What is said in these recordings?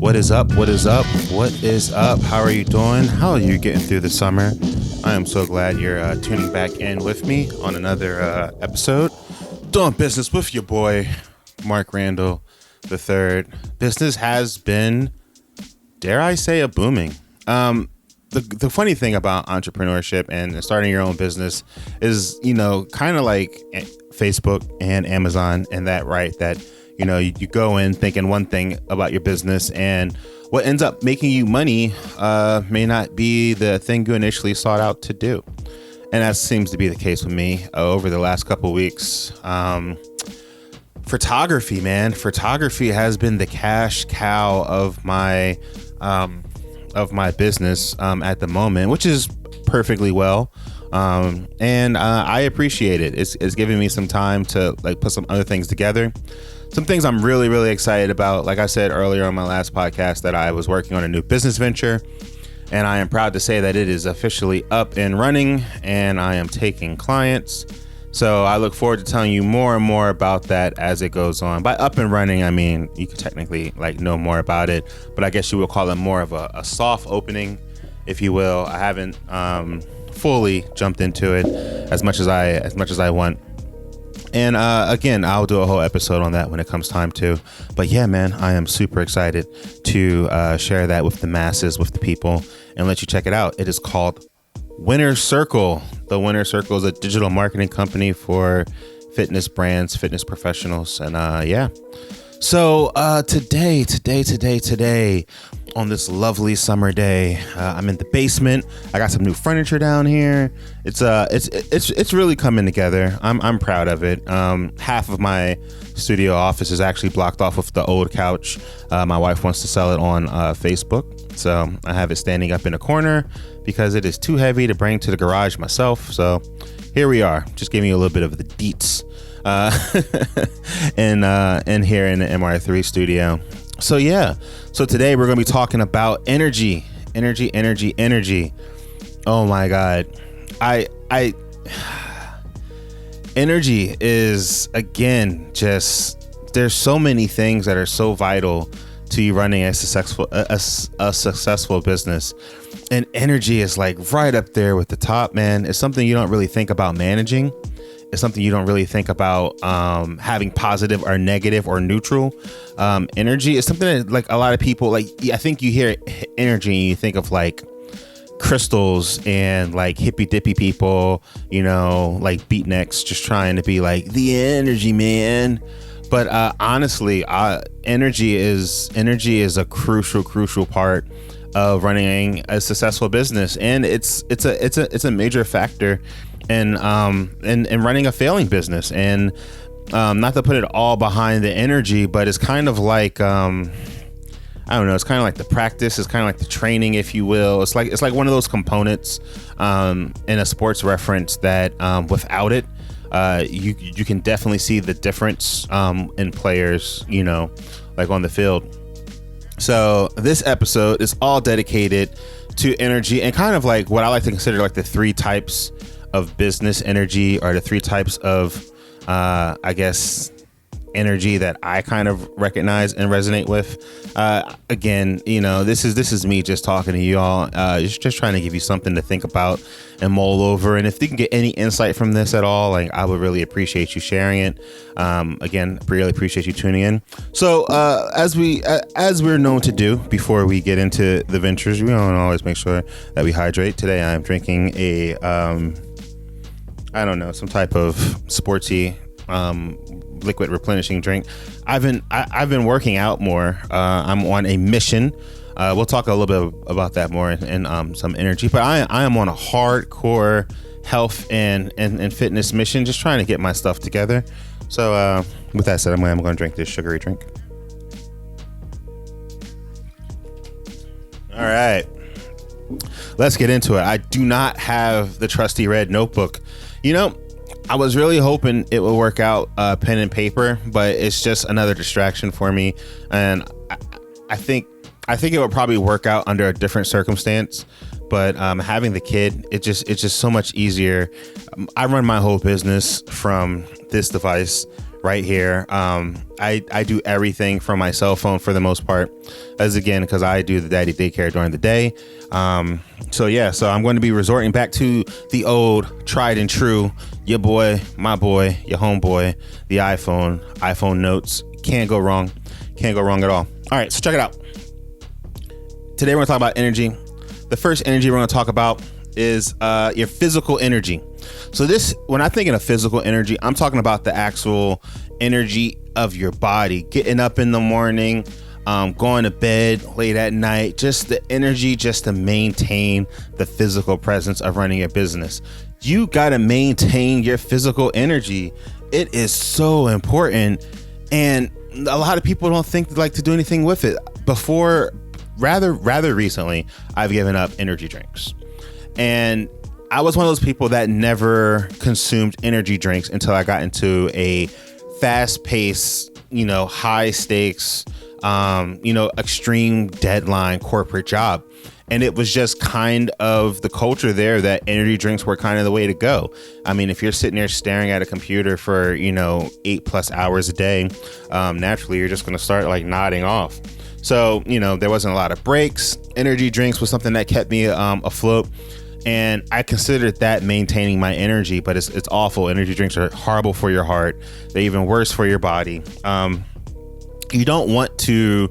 What is up? What is up? What is up? How are you doing? How are you getting through the summer? I am so glad you're tuning back in with me on another episode. Doing business with your boy, Mark Randall III. Business has been, dare I say, a booming. The funny thing about entrepreneurship and starting your own business is, kind of like Facebook and Amazon and that, right? That you go in thinking one thing about your business, and what ends up making you money may not be the thing you initially sought out to do. And that seems to be the case with me over the last couple of weeks. Photography, man. Photography has been the cash cow of my business at the moment, which is perfectly well. And I appreciate it. It's giving me some time to put some other things together. Some things I'm really, really excited about. Like I said earlier on my last podcast, that I was working on a new business venture, and I am proud to say that it is officially up and running, and I am taking clients. So I look forward to telling you more and more about that as it goes on. By up and running, I mean, you could technically know more about it, but I guess you would call it more of a soft opening, if you will. I haven't fully jumped into it as much as I want. And again, I'll do a whole episode on that when it comes time to. But yeah, man, I am super excited to share that with the masses, with the people, and let you check it out. It is called Winner Circle. The Winner Circle is a digital marketing company for fitness brands, fitness professionals. And yeah. So today, on this lovely summer day, I'm in the basement. I got some new furniture down here. It's really coming together. I'm proud of it. Half of my studio office is actually blocked off with the old couch. My wife wants to sell it on Facebook, so I have it standing up in a corner because it is too heavy to bring to the garage myself. So here we are, just giving you a little bit of the deets. And here in the MR3 studio. So yeah, so today we're going to be talking about energy. Oh my God. Energy is, again, just, there's so many things that are so vital to you running a successful business. And energy is right up there with the top, man. It's something you don't really think about managing. It's something you don't really think about having positive or negative or neutral. Energy is something that a lot of people I think you hear energy and you think of crystals and hippy dippy people, beatniks just trying to be the energy man. But honestly, energy is a crucial part of running a successful business, and it's a major factor in running a failing business. And not to put it all behind the energy, but it's kind of I don't know, it's kind of like the practice, it's kind of like the training, if you will. It's like one of those components in a sports reference that without it, you can definitely see the difference in players, on the field. So this episode is all dedicated to energy, and kind of what I like to consider the three types of business energy, or the three types of I guess energy that I kind of recognize and resonate with. Again, this is me just talking to you all, just trying to give you something to think about and mull over. And if you can get any insight from this at all, I would really appreciate you sharing it. Again, really appreciate you tuning in. So as we're known to do before we get into the ventures, we want to always make sure that we hydrate. Today I'm drinking a some type of sportsy liquid replenishing drink. I've been working out more. I'm on a mission. We'll talk a little bit about that more in some energy. But I am on a hardcore health and fitness mission, just trying to get my stuff together. So with that said, I'm going to drink this sugary drink. All right, let's get into it. I do not have the trusty red notebook. I was really hoping it would work out pen and paper, but it's just another distraction for me. And I think it would probably work out under a different circumstance. But having the kid, it's just so much easier. I run my whole business from this device right here. I do everything from my cell phone for the most part, as again, because I do the daddy daycare during the day. So I'm going to be resorting back to the old tried and true, your boy, my boy, your homeboy, the iPhone Notes. Can't go wrong at all. All right, so check it out. Today we're going to talk about energy. The first energy we're going to talk about is your physical energy. So when I'm thinking of physical energy, I'm talking about the actual energy of your body, getting up in the morning, going to bed late at night, just the energy just to maintain the physical presence of running your business. You got to maintain your physical energy. It is so important. And a lot of people don't think like to do anything with it. Rather recently, I've given up energy drinks. And I was one of those people that never consumed energy drinks until I got into a fast-paced, high stakes, extreme deadline corporate job. And it was just kind of the culture there that energy drinks were kind of the way to go. I mean, if you're sitting there staring at a computer for, 8+ hours a day, naturally, you're just going to start like nodding off. So, there wasn't a lot of breaks. Energy drinks was something that kept me afloat. And I considered that maintaining my energy, but it's awful. Energy drinks are horrible for your heart. They're even worse for your body. You don't want to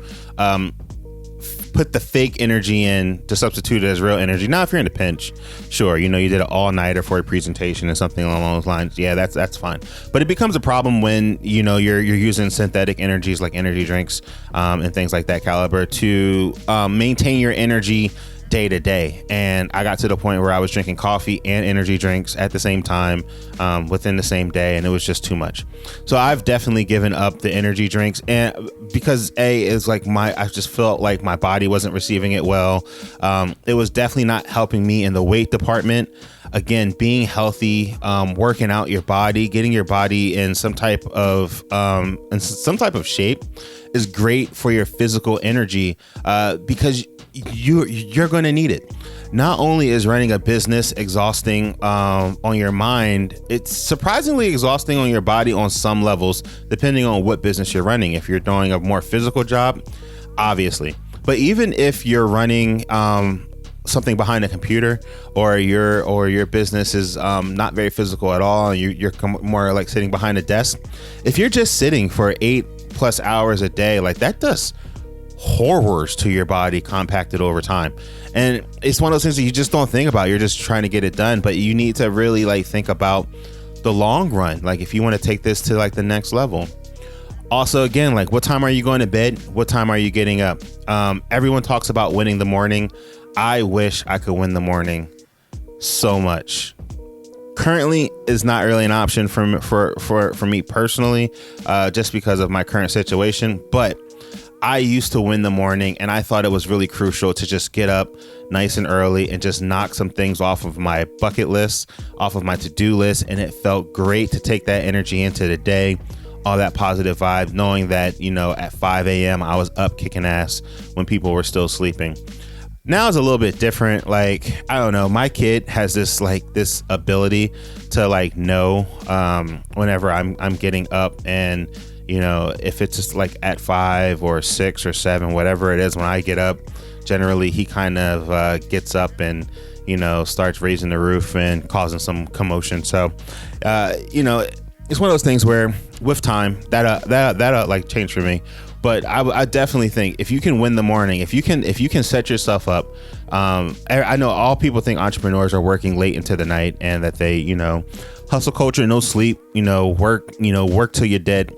put the fake energy in to substitute it as real energy. Now, if you're in a pinch, sure, you did an all-nighter for a presentation or something along those lines. Yeah, that's fine. But it becomes a problem when you're using synthetic energies like energy drinks and things like that caliber to maintain your energy day to day. And I got to the point where I was drinking coffee and energy drinks at the same time within the same day, and it was just too much. So I've definitely given up the energy drinks, and because I just felt like my body wasn't receiving it well. It was definitely not helping me in the weight department. Again, being healthy, working out your body, getting your body in some type of shape is great for your physical energy because you're going to need it. Not only is running a business exhausting on your mind, it's surprisingly exhausting on your body on some levels, depending on what business you're running. If you're doing a more physical job, obviously. But even if you're running something behind a computer, or your business is not very physical at all, and you're more like sitting behind a desk, if you're just sitting for 8+ hours a day, like that does horrors to your body compacted over time. And it's one of those things that you just don't think about. You're just trying to get it done, but you need to really like think about the long run, like if you want to take this to like the next level. Also, again, like what time are you going to bed? What time are you getting up? Everyone talks about winning the morning. I wish I could win the morning so much. Currently is not really an option for me personally, just because of my current situation. But I used to win the morning, and I thought it was really crucial to just get up nice and early and just knock some things off of my bucket list, off of my to-do list. And it felt great to take that energy into the day, all that positive vibe, knowing that, at 5 a.m. I was up kicking ass when people were still sleeping. Now it's a little bit different. Like, I don't know, my kid has this ability to know whenever I'm getting up, and if it's just like at 5 or 6 or 7, whatever it is, when I get up, generally he kind of gets up and starts raising the roof and causing some commotion. So it's one of those things where with time that like change for me. But I definitely think if you can win the morning, if you can set yourself up, I know all people think entrepreneurs are working late into the night and that they, hustle culture, no sleep, work till you're dead.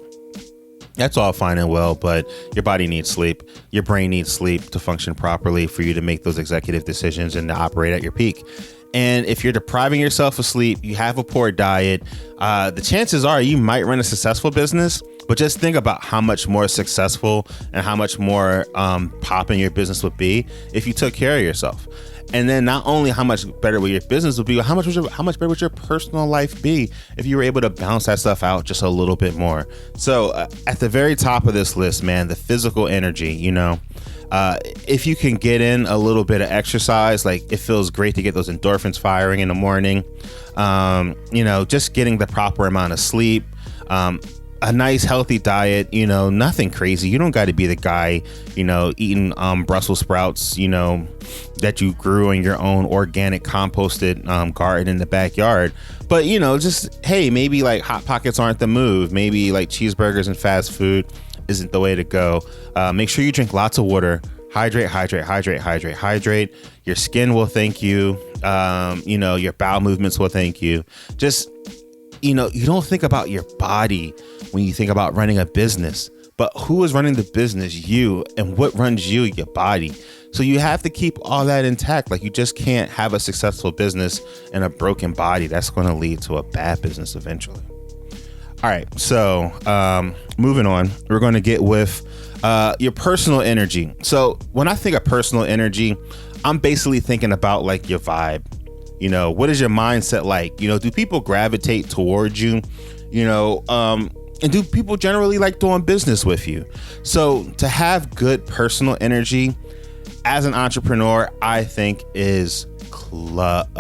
That's all fine and well, but your body needs sleep. Your brain needs sleep to function properly for you to make those executive decisions and to operate at your peak. And if you're depriving yourself of sleep, you have a poor diet, the chances are you might run a successful business, but just think about how much more successful and how much more popping your business would be if you took care of yourself. And then not only how much better would your business would be, but how much better would your personal life be if you were able to balance that stuff out just a little bit more. So at the very top of this list, man, the physical energy, if you can get in a little bit of exercise, like it feels great to get those endorphins firing in the morning, just getting the proper amount of sleep. a nice healthy diet, nothing crazy. You don't got to be the guy, eating Brussels sprouts, that you grew in your own organic composted garden in the backyard. But, just, hey, maybe like Hot Pockets aren't the move. Maybe like cheeseburgers and fast food isn't the way to go. Make sure you drink lots of water. Hydrate. Your skin will thank you. Your bowel movements will thank you. Just, you don't think about your body when you think about running a business, but who is running the business? You. And what runs you? Your body. So you have to keep all that intact. Like, you just can't have a successful business and a broken body. That's going to lead to a bad business eventually. All right. So moving on, we're going to get with your personal energy. So when I think of personal energy, I'm basically thinking about like your vibe. What is your mindset like? Do people gravitate towards you? And do people generally like doing business with you? So to have good personal energy as an entrepreneur, I think is clutch.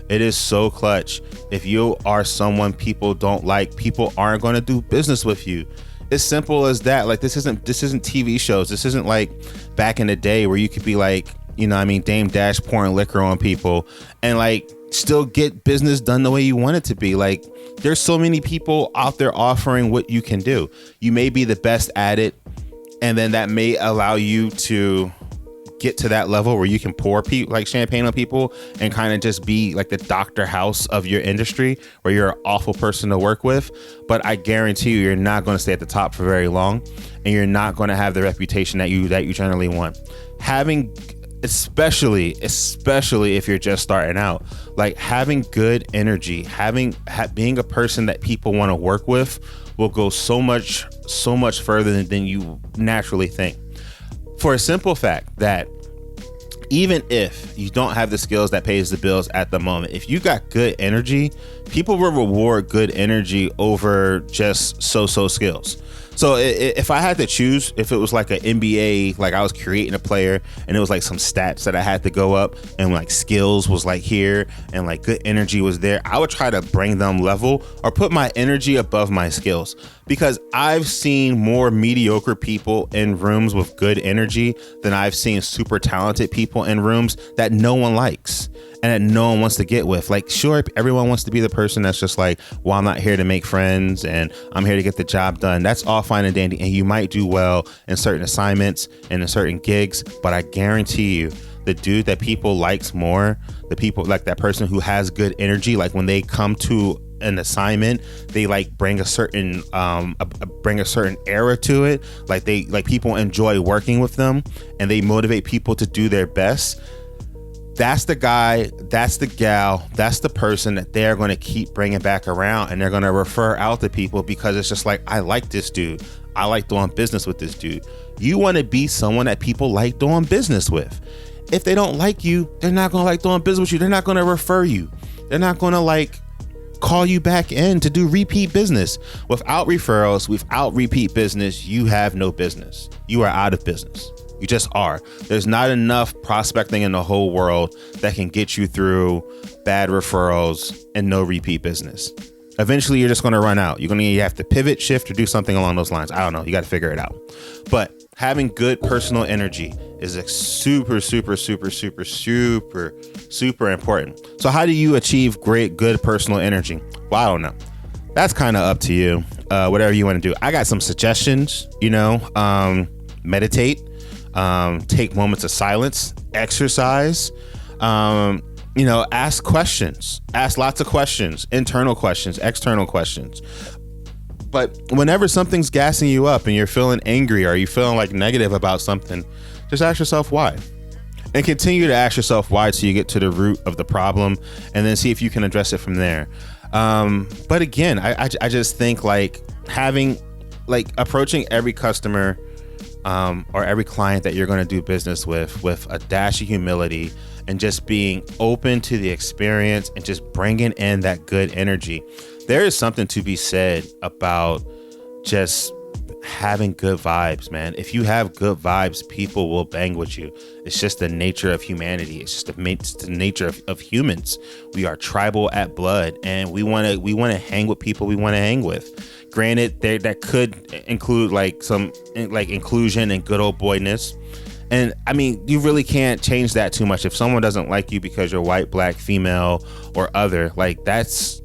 It is so clutch. If you are someone people don't like, people aren't going to do business with you. It's simple as that. Like, this isn't TV shows. This isn't like back in the day where you could be like, Dame Dash pouring liquor on people and like still get business done the way you want it to be. Like, there's so many people out there offering what you can do. You may be the best at it, and then that may allow you to get to that level where you can pour like champagne on people and kind of just be like the Dr. House of your industry, where you're an awful person to work with. But I guarantee you're not going to stay at the top for very long, and you're not going to have the reputation that you generally want. Especially if you're just starting out, like having good energy, being a person that people want to work with will go so much further than you naturally think. For a simple fact that even if you don't have the skills that pays the bills at the moment, if you got good energy, people will reward good energy over just so skills. So if I had to choose, if it was like an NBA, like I was creating a player and it was like some stats that I had to go up and like skills was like here and like good energy was there, I would try to bring them level or put my energy above my skills, because I've seen more mediocre people in rooms with good energy than I've seen super talented people in rooms that no one likes and that no one wants to get with. Like, sure, everyone wants to be the person that's just like, well, I'm not here to make friends and I'm here to get the job done. That's all fine and dandy. And you might do well in certain assignments and in certain gigs, but I guarantee you, the dude that people likes more, the people like that person who has good energy, like when they come to an assignment, they like bring a certain era to it. Like people enjoy working with them and they motivate people to do their best. That's the guy, that's the gal, that's the person that they're going to keep bringing back around, and they're going to refer out to people because it's just like, I like this dude. I like doing business with this dude. You want to be someone that people like doing business with. If they don't like you, they're not going to like doing business with you. They're not going to refer you. They're not going to like call you back in to do repeat business. Without referrals, without repeat business, you have no business. You are out of business. You just are. There's not enough prospecting in the whole world that can get you through bad referrals and no repeat business. Eventually, you're just going to run out. You're going to have to pivot, shift, or do something along those lines. I don't know. You got to figure it out. But having good personal energy is super important. So how do you achieve good personal energy? Well, I don't know. That's kind of up to you. Whatever you want to do. I got some suggestions, meditate. Take moments of silence, exercise, ask questions, ask lots of questions, internal questions, external questions. But whenever something's gassing you up and you're feeling angry or you feeling like negative about something, just ask yourself why, and continue to ask yourself why till you get to the root of the problem, and then see if you can address it from there. But again, I just think like approaching every customer or every client that you're going to do business with a dash of humility and just being open to the experience and just bringing in that good energy. There is something to be said about just having good vibes, man. If you have good vibes, people will bang with you. It's just the nature of humanity. It's just the nature of humans. We are tribal at blood, and we want to hang with people we want to hang with. Granted, that could include like some like inclusion and good old boyness. And I mean, you really can't change that too much. If someone doesn't like you because you're white, black, female, or other, like that's,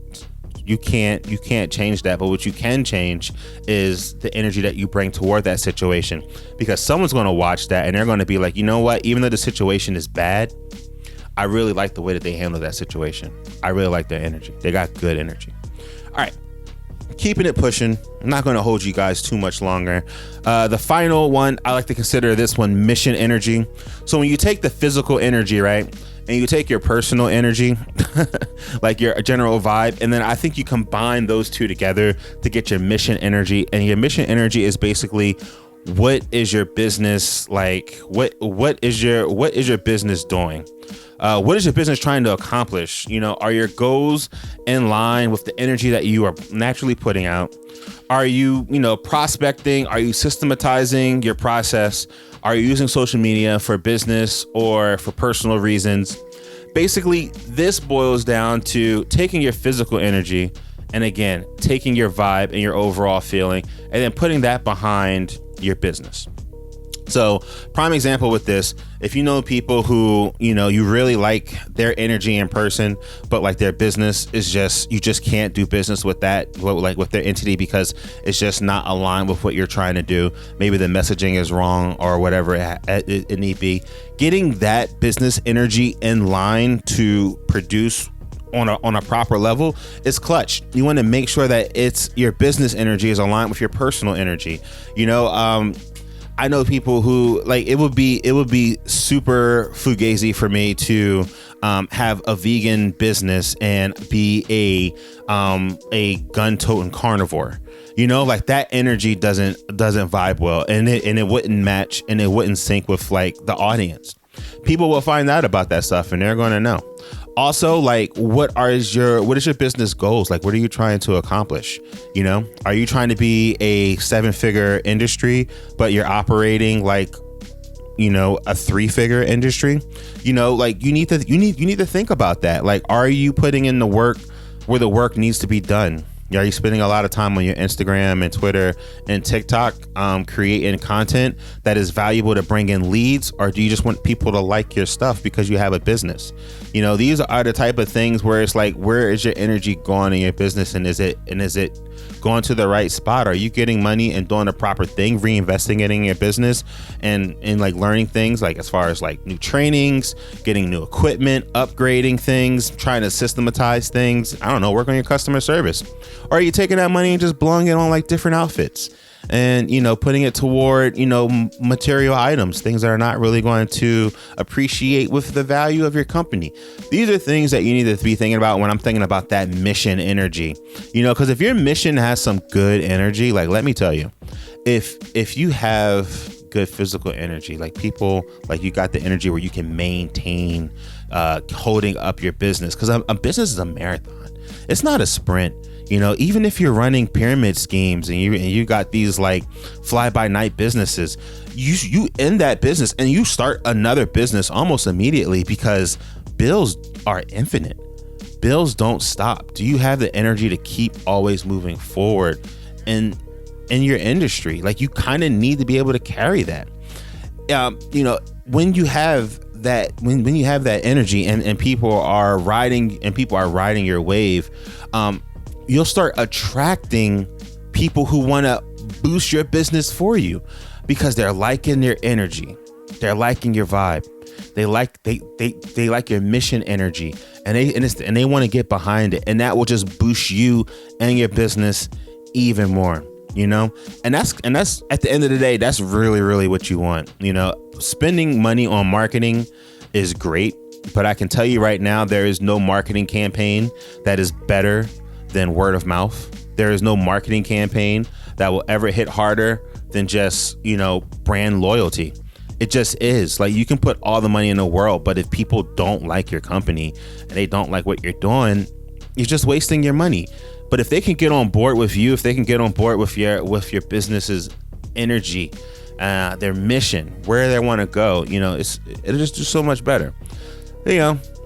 you can't change that. But what you can change is the energy that you bring toward that situation, because someone's going to watch that and they're going to be like, you know what, even though the situation is bad, I really like the way that they handle that situation. I really like their energy. They got good energy. All right. Keeping it pushing. I'm not going to hold you guys too much longer. The final one, I like to consider this one mission energy. So when you take the physical energy, right, and you take your personal energy, like your general vibe, and then I think you combine those two together to get your mission energy. And your mission energy is basically, what is your business like? What is your business doing? What is your business trying to accomplish? You know, are your goals in line with the energy that you are naturally putting out? Are you, prospecting? Are you systematizing your process? Are you using social media for business or for personal reasons? Basically, this boils down to taking your physical energy and, again, taking your vibe and your overall feeling and then putting that behind your business. So prime example with this, if you know people who, you really like their energy in person, but like their business is just, you just can't do business with that, like with their entity, because it's just not aligned with what you're trying to do. Maybe the messaging is wrong or whatever it need be. Getting that business energy in line to produce on a proper level is clutch. You want to make sure that it's your business energy is aligned with your personal energy. I know people who like, it would be super fugazi for me to have a vegan business and be a gun-toting carnivore. Like that energy doesn't vibe well, and it wouldn't match and it wouldn't sync with like the audience. People will find out about that stuff and they're going to know. Also, like, what is your business goals? Like, what are you trying to accomplish? Are you trying to be a 7-figure industry, but you're operating like, a 3-figure industry? Like you need to think about that. Like, are you putting in the work where the work needs to be done? Are you spending a lot of time on your Instagram and Twitter and TikTok creating content that is valuable to bring in leads? Or do you just want people to like your stuff because you have a business? These are the type of things where it's like, where is your energy going in your business? And is it going to the right spot? Are you getting money and doing the proper thing, reinvesting it in your business and like learning things, like as far as like new trainings, getting new equipment, upgrading things, trying to systematize things? I don't know, work on your customer service. Or are you taking that money and just blowing it on like different outfits and, putting it toward, material items, things that are not really going to appreciate with the value of your company? These are things that you need to be thinking about when I'm thinking about that mission energy, because if your mission has some good energy, like, let me tell you, if you have good physical energy, like people, like you got the energy where you can maintain holding up your business, because a business is a marathon. It's not a sprint. Even if you're running pyramid schemes and you got these like fly by night businesses, you end that business and you start another business almost immediately, because bills are infinite. Bills don't stop. Do you have the energy to keep always moving forward in your industry? Like, you kind of need to be able to carry that. When you have that, when you have that energy and people are riding your wave, you'll start attracting people who want to boost your business for you, because they're liking your energy, they're liking your vibe, they like your mission energy, and they want to get behind it, and that will just boost you and your business even more. And that's at the end of the day, that's really, really what you want. Spending money on marketing is great, but I can tell you right now, there is no marketing campaign that is better than word of mouth. There is no marketing campaign that will ever hit harder than just, brand loyalty. It just is. Like, you can put all the money in the world, but if people don't like your company and they don't like what you're doing, you're just wasting your money. But if they can get on board with you, if they can get on board with your business's energy, their mission, where they want to go, it'll just do so much better.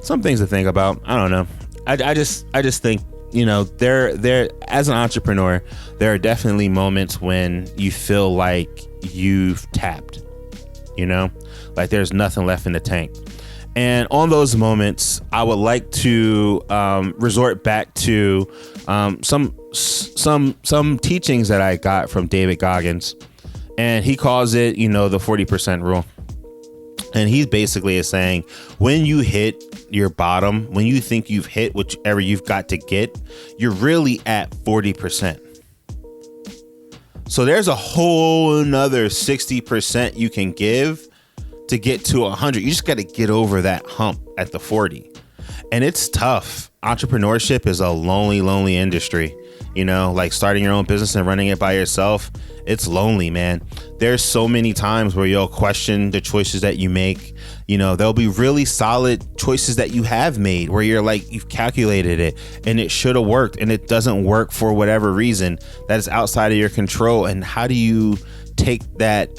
Some things to think about. I don't know. I just think, there as an entrepreneur, there are definitely moments when you feel like you've tapped, like there's nothing left in the tank. And on those moments, I would like to resort back to some teachings that I got from David Goggins, and he calls it, the 40% rule. And he basically is saying, when you hit your bottom, when you think you've hit whatever you've got to get, you're really at 40%. So there's a whole another 60% you can give to get to 100. You just got to get over that hump at the 40. And it's tough. Entrepreneurship is a lonely industry. Like starting your own business and running it by yourself, it's lonely, man. There's so many times where you'll question the choices that you make. There'll be really solid choices that you have made where you're like, you've calculated it and it should have worked, and it doesn't work for whatever reason that is outside of your control. And how do you take that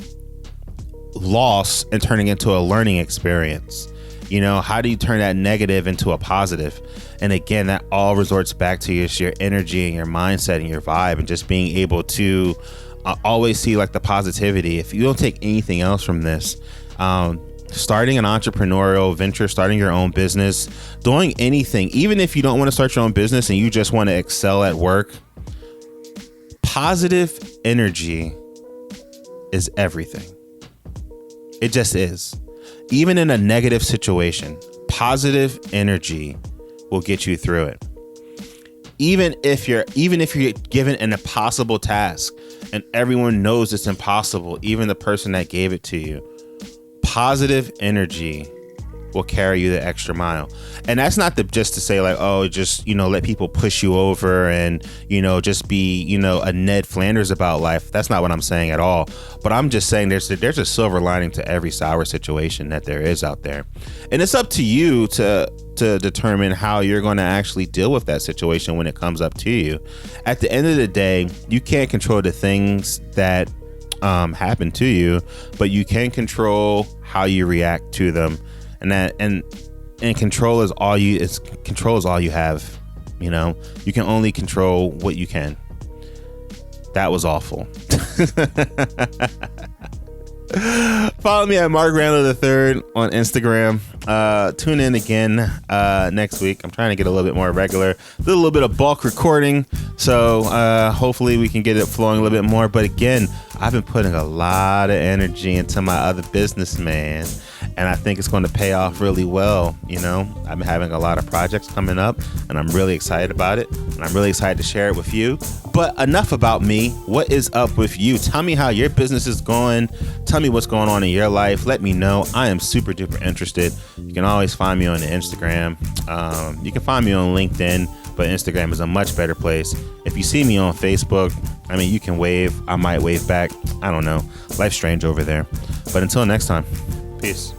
loss and turn it into a learning experience? How do you turn that negative into a positive? And again, that all resorts back to your energy and your mindset and your vibe, and just being able to always see like the positivity. If you don't take anything else from this, starting an entrepreneurial venture, starting your own business, doing anything, even if you don't want to start your own business and you just want to excel at work, positive energy is everything. It just is. Even in a negative situation, positive energy will get you through it. Even if you're given an impossible task and everyone knows it's impossible, even the person that gave it to you, positive energy will carry you the extra mile. And that's not just to say like, oh, just, let people push you over and, just be, a Ned Flanders about life. That's not what I'm saying at all. But I'm just saying there's a silver lining to every sour situation that there is out there. And it's up to you to determine how you're going to actually deal with that situation when it comes up to you. At the end of the day, you can't control the things that happen to you, but you can control how you react to them. And control is all you have. You can only control what you can. That was awful. Follow me at Mark Randall III on Instagram. Tune in again next week. I'm trying to get a little bit more regular. Did a little bit of bulk recording, so hopefully we can get it flowing a little bit more. But again, I've been putting a lot of energy into my other business, man, and I think it's going to pay off really well. I've been having a lot of projects coming up, and I'm really excited about it, and I'm really excited to share it with you. But enough about me. What is up with you? Tell me how your business is going. Tell me what's going on in your life. Let me know. I am super duper interested. You can always find me on the Instagram. You can find me on LinkedIn, but Instagram is a much better place. If you see me on Facebook, you can wave. I might wave back. I don't know. Life's strange over there. But until next time, peace.